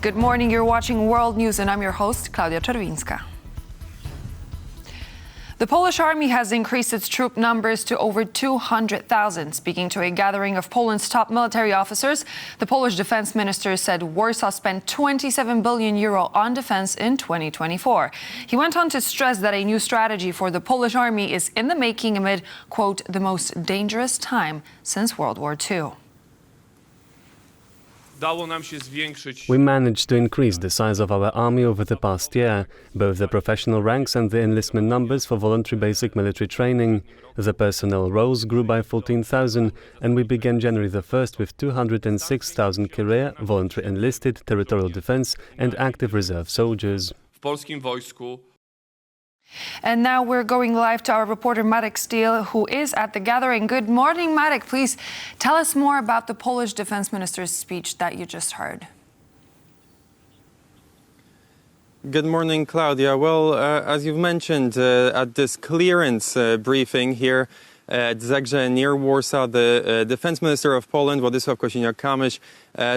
Good morning, you're watching World News and I'm your host, Klaudia Czerwińska. The Polish army has increased its troop numbers to over 200,000. Speaking to a gathering of Poland's top military officers, the Polish defense minister said Warsaw spent 27 billion euro on defense in 2024. He went on to stress that a new strategy for the Polish army is in the making amid, quote, the most dangerous time since World War II. We managed to increase the size of our army over the past year, both the professional ranks and the enlistment numbers for voluntary basic military training. The personnel roles grew by 14,000, and we began January the 1st with 206,000 career, voluntary enlisted, territorial defense and active reserve soldiers. And now we're going live to our reporter Marek Steele, who is at the gathering. Good morning, Marek. Please tell us more about the Polish defense minister's speech that you just heard. Good morning, Claudia. Well, as you've mentioned, at this clearance briefing here at Zegrze near Warsaw, the defense minister of Poland, Władysław Kosiniak-Kamysz,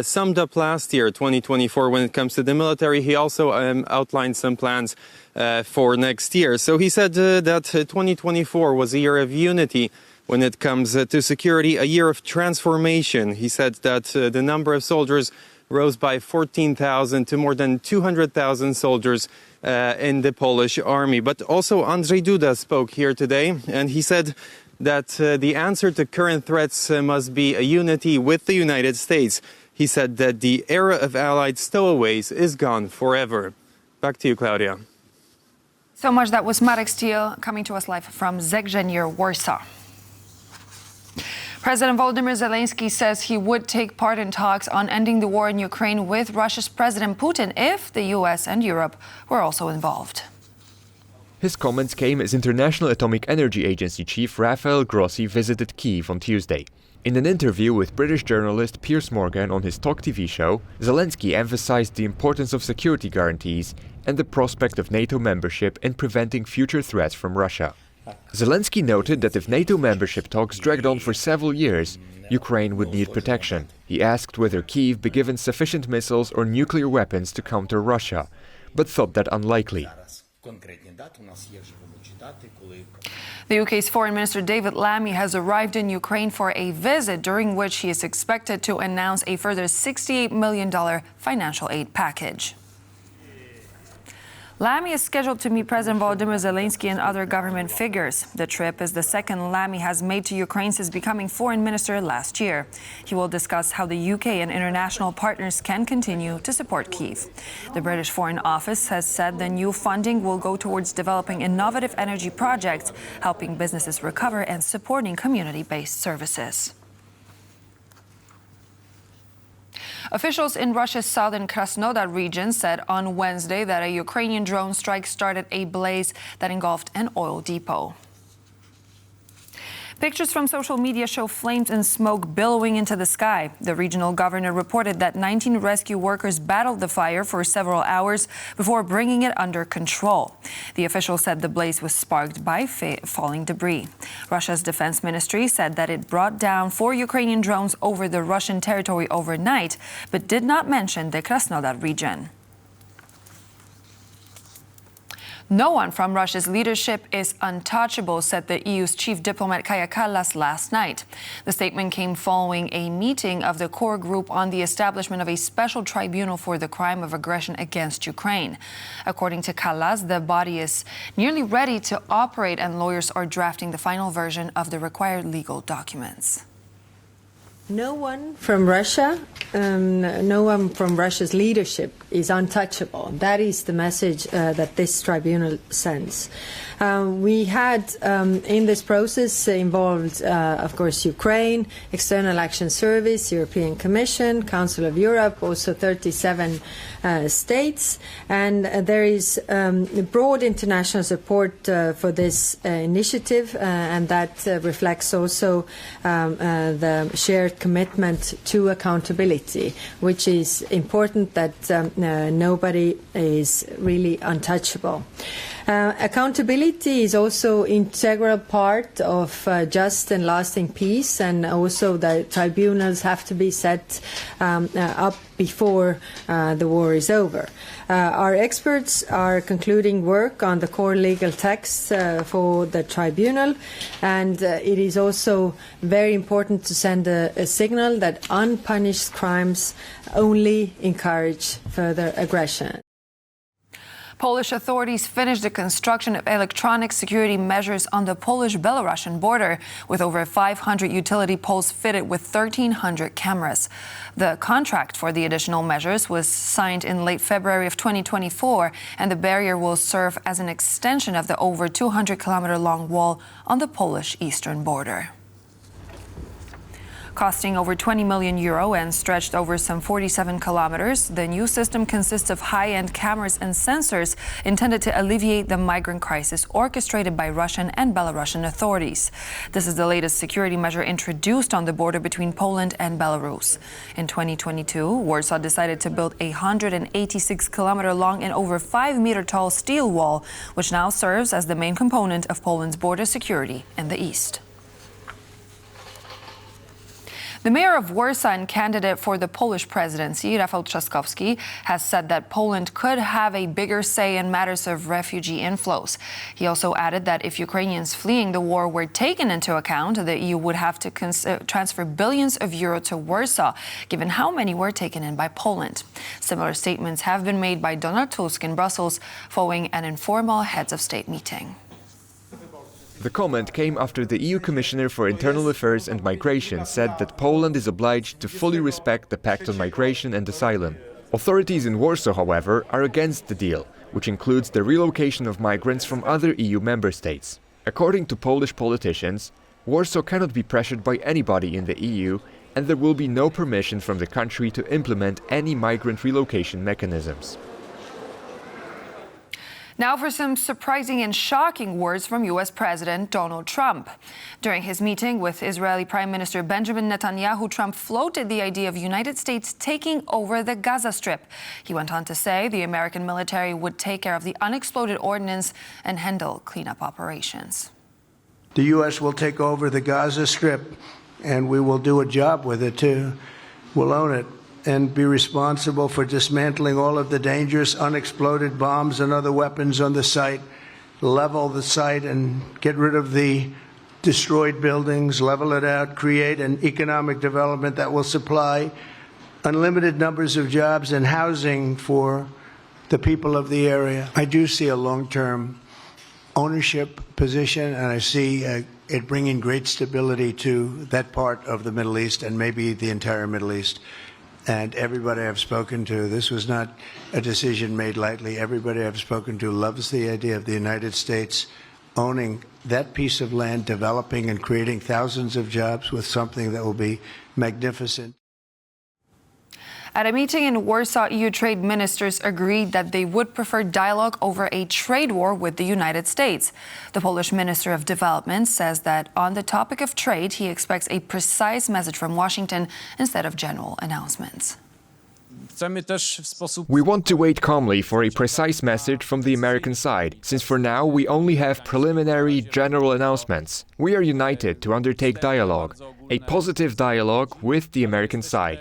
summed up last year, 2024, when it comes to the military. He also outlined some plans for next year. So he said that 2024 was a year of unity when it comes to security, a year of transformation. He said that the number of soldiers rose by 14,000 to more than 200,000 soldiers in the Polish army. But also Andrzej Duda spoke here today, and he said that the answer to current threats must be a unity with the United States. He said that the era of allied stowaways is gone forever. Back to you, Claudia. So much. That was Marek Steele coming to us live from Zegrze near Warsaw. President Volodymyr Zelenskyy says he would take part in talks on ending the war in Ukraine with Russia's President Putin if the US and Europe were also involved. His comments came as International Atomic Energy Agency chief Rafael Grossi visited Kyiv on Tuesday. In an interview with British journalist Piers Morgan on his Talk TV show, Zelenskyy emphasized the importance of security guarantees and the prospect of NATO membership in preventing future threats from Russia. Zelenskyy noted that if NATO membership talks dragged on for several years, Ukraine would need protection. He asked whether Kyiv be given sufficient missiles or nuclear weapons to counter Russia, but thought that unlikely. The UK's Foreign Minister David Lammy has arrived in Ukraine for a visit during which he is expected to announce a further $68 million financial aid package. Lammy is scheduled to meet President Volodymyr Zelenskyy and other government figures. The trip is the second Lammy has made to Ukraine since becoming foreign minister last year. He will discuss how the UK and international partners can continue to support Kyiv. The British Foreign Office has said the new funding will go towards developing innovative energy projects, helping businesses recover and supporting community-based services. Officials in Russia's southern Krasnodar region said on Wednesday that a Ukrainian drone strike started a blaze that engulfed an oil depot. Pictures from social media show flames and smoke billowing into the sky. The regional governor reported that 19 rescue workers battled the fire for several hours before bringing it under control. The official said the blaze was sparked by falling debris. Russia's defense ministry said that it brought down 4 Ukrainian drones over the Russian territory overnight, but did not mention the Krasnodar region. No one from Russia's leadership is untouchable, said the EU's chief diplomat Kaja Kallas last night. The statement came following a meeting of the core group on the establishment of a special tribunal for the crime of aggression against Ukraine. According to Kallas, the body is nearly ready to operate and lawyers are drafting the final version of the required legal documents. No one from Russia, no one from Russia's leadership is untouchable. That is the message that this tribunal sends. We had in this process involved, of course, Ukraine, External Action Service, European Commission, Council of Europe, also 37 states, and there is broad international support for this initiative, and that reflects also the shared commitment to accountability, which is important, that nobody is really untouchable. Accountability is also an integral part of just and lasting peace, and also the tribunals have to be set up before the war is over. Our experts are concluding work on the core legal text for the tribunal, and it is also very important to send a signal that unpunished crimes only encourage further aggression. Polish authorities finished the construction of electronic security measures on the Polish-Belarusian border, with over 500 utility poles fitted with 1,300 cameras. The contract for the additional measures was signed in late February of 2024, and the barrier will serve as an extension of the over 200-kilometer-long wall on the Polish eastern border. Costing over €20 million and stretched over some 47 kilometers, the new system consists of high-end cameras and sensors intended to alleviate the migrant crisis orchestrated by Russian and Belarusian authorities. This is the latest security measure introduced on the border between Poland and Belarus. In 2022, Warsaw decided to build a 186-kilometer-long and over 5-meter-tall steel wall, which now serves as the main component of Poland's border security in the east. The mayor of Warsaw and candidate for the Polish presidency, Rafał Trzaskowski, has said that Poland could have a bigger say in matters of refugee inflows. He also added that if Ukrainians fleeing the war were taken into account, the EU would have to transfer billions of euros to Warsaw, given how many were taken in by Poland. Similar statements have been made by Donald Tusk in Brussels following an informal heads of state meeting. The comment came after the EU Commissioner for Internal Affairs and Migration said that Poland is obliged to fully respect the Pact on Migration and Asylum. Authorities in Warsaw, however, are against the deal, which includes the relocation of migrants from other EU member states. According to Polish politicians, Warsaw cannot be pressured by anybody in the EU, and there will be no permission from the country to implement any migrant relocation mechanisms. Now for some surprising and shocking words from U.S. President Donald Trump. During his meeting with Israeli Prime Minister Benjamin Netanyahu, Trump floated the idea of the United States taking over the Gaza Strip. He went on to say the American military would take care of the unexploded ordnance and handle cleanup operations. The U.S. will take over the Gaza Strip, and we will do a job with it, too. We'll own it and be responsible for dismantling all of the dangerous unexploded bombs and other weapons on the site, level the site and get rid of the destroyed buildings, level it out, create an economic development that will supply unlimited numbers of jobs and housing for the people of the area. I do see a long-term ownership position, and I see it bringing great stability to that part of the Middle East and maybe the entire Middle East. And everybody I've spoken to, this was not a decision made lightly. Everybody I've spoken to loves the idea of the United States owning that piece of land, developing and creating thousands of jobs with something that will be magnificent. At a meeting in Warsaw, EU trade ministers agreed that they would prefer dialogue over a trade war with the United States. The Polish Minister of Development says that on the topic of trade, he expects a precise message from Washington instead of general announcements. We want to wait calmly for a precise message from the American side, since for now we only have preliminary general announcements. We are united to undertake dialogue, a positive dialogue with the American side.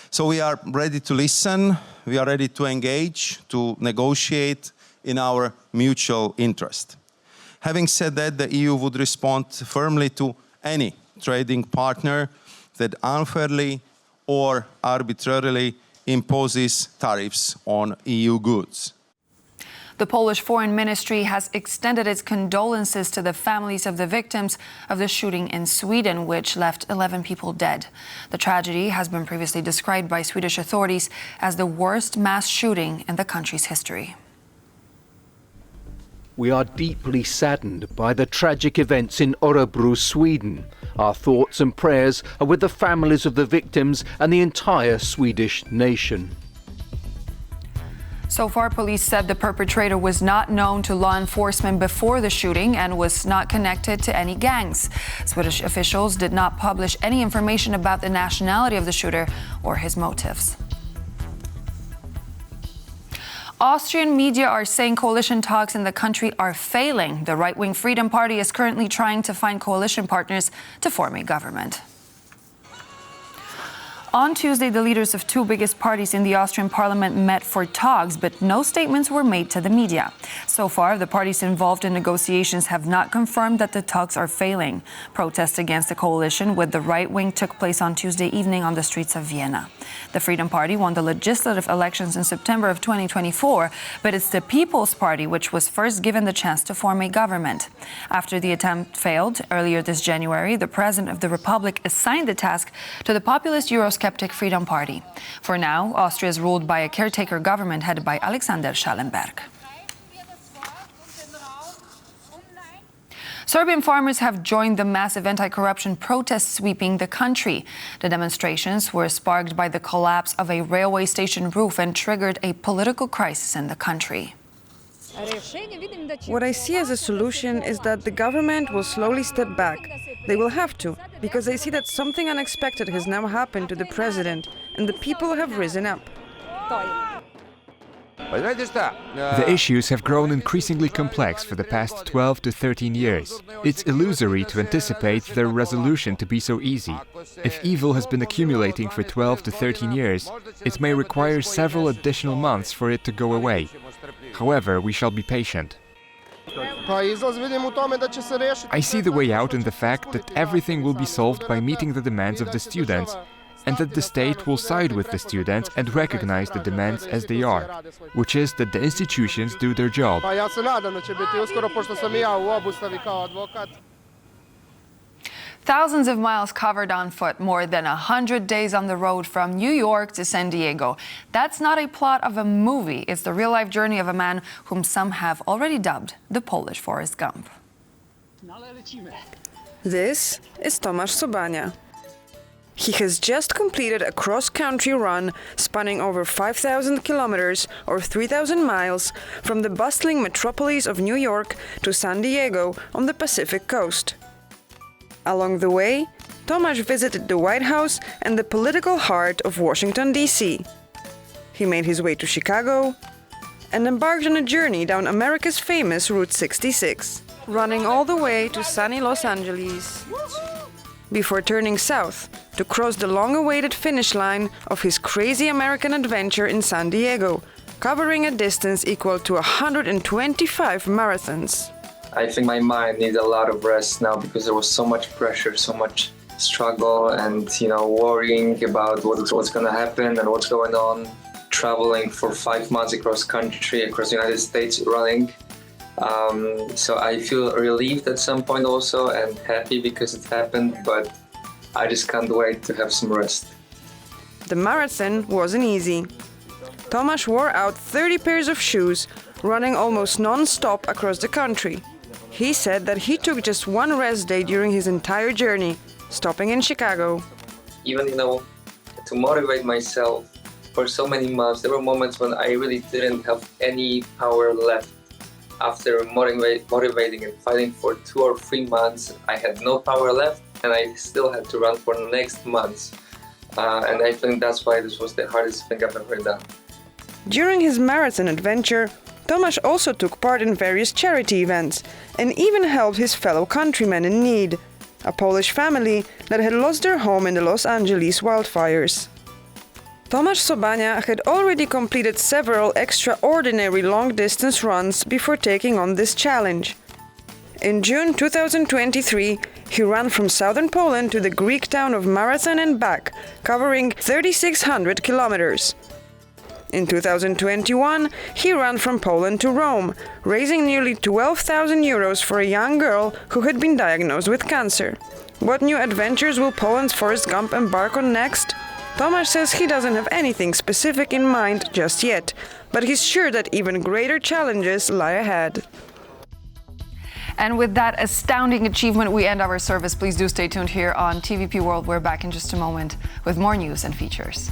So we are ready to listen, we are ready to engage, to negotiate in our mutual interest. Having said that, the EU would respond firmly to any trading partner that unfairly or arbitrarily imposes tariffs on EU goods. The Polish Foreign Ministry has extended its condolences to the families of the victims of the shooting in Sweden, which left 11 people dead. The tragedy has been previously described by Swedish authorities as the worst mass shooting in the country's history. We are deeply saddened by the tragic events in Örebro, Sweden. Our thoughts and prayers are with the families of the victims and the entire Swedish nation. So far, police said the perpetrator was not known to law enforcement before the shooting and was not connected to any gangs. Swedish officials did not publish any information about the nationality of the shooter or his motives. Austrian media are saying coalition talks in the country are failing. The right-wing Freedom Party is currently trying to find coalition partners to form a government. On Tuesday, the leaders of two biggest parties in the Austrian parliament met for talks, but no statements were made to the media. So far, the parties involved in negotiations have not confirmed that the talks are failing. Protests against the coalition with the right wing took place on Tuesday evening on the streets of Vienna. The Freedom Party won the legislative elections in September of 2024, but it's the People's Party which was first given the chance to form a government. After the attempt failed earlier this January, the President of the Republic assigned the task to the populist Eurosceptic Freedom Party. For now, Austria is ruled by a caretaker government headed by Alexander Schallenberg. Serbian farmers have joined the massive anti-corruption protests sweeping the country. The demonstrations were sparked by the collapse of a railway station roof and triggered a political crisis in the country. What I see as a solution is that the government will slowly step back. They will have to, because they see that something unexpected has now happened to the president, and the people have risen up. The issues have grown increasingly complex for the past 12 to 13 years. It's illusory to anticipate their resolution to be so easy. If evil has been accumulating for 12 to 13 years, it may require several additional months for it to go away. However, we shall be patient. I see the way out in the fact that everything will be solved by meeting the demands of the students, and that the state will side with the students and recognize the demands as they are, which is that the institutions do their job. Thousands of miles covered on foot, more than 100 days on the road from New York to San Diego. That's not a plot of a movie. It's the real-life journey of a man whom some have already dubbed the Polish Forrest Gump. This is Tomasz Sobania. He has just completed a cross-country run spanning over 5,000 kilometers or 3,000 miles from the bustling metropolis of New York to San Diego on the Pacific coast. Along the way, Tomasz visited the White House and the political heart of Washington, D.C. He made his way to Chicago and embarked on a journey down America's famous Route 66, running all the way to sunny Los Angeles, before turning south to cross the long-awaited finish line of his crazy American adventure in San Diego, covering a distance equal to 125 marathons. I think my mind needs a lot of rest now because there was so much pressure, so much struggle and, worrying about what's going to happen and what's going on. Traveling for 5 months across country, across the United States running. So I feel relieved at some point also and happy because it happened, but I just can't wait to have some rest. The marathon wasn't easy. Tomasz wore out 30 pairs of shoes, running almost non-stop across the country. He said that he took just one rest day during his entire journey, stopping in Chicago. Even, to motivate myself for so many months, there were moments when I really didn't have any power left. After motivating and fighting for 2 or 3 months, I had no power left and I still had to run for the next months. And I think that's why this was the hardest thing I've ever done. During his marathon adventure, Tomasz also took part in various charity events and even helped his fellow countrymen in need, a Polish family that had lost their home in the Los Angeles wildfires. Tomasz Sobania had already completed several extraordinary long-distance runs before taking on this challenge. In June 2023, he ran from southern Poland to the Greek town of Marathon and back, covering 3,600 kilometers. In 2021, he ran from Poland to Rome, raising nearly 12,000 euros for a young girl who had been diagnosed with cancer. What new adventures will Poland's Forrest Gump embark on next? Tomasz says he doesn't have anything specific in mind just yet, but he's sure that even greater challenges lie ahead. And with that astounding achievement, we end our service. Please do stay tuned here on TVP World. We're back in just a moment with more news and features.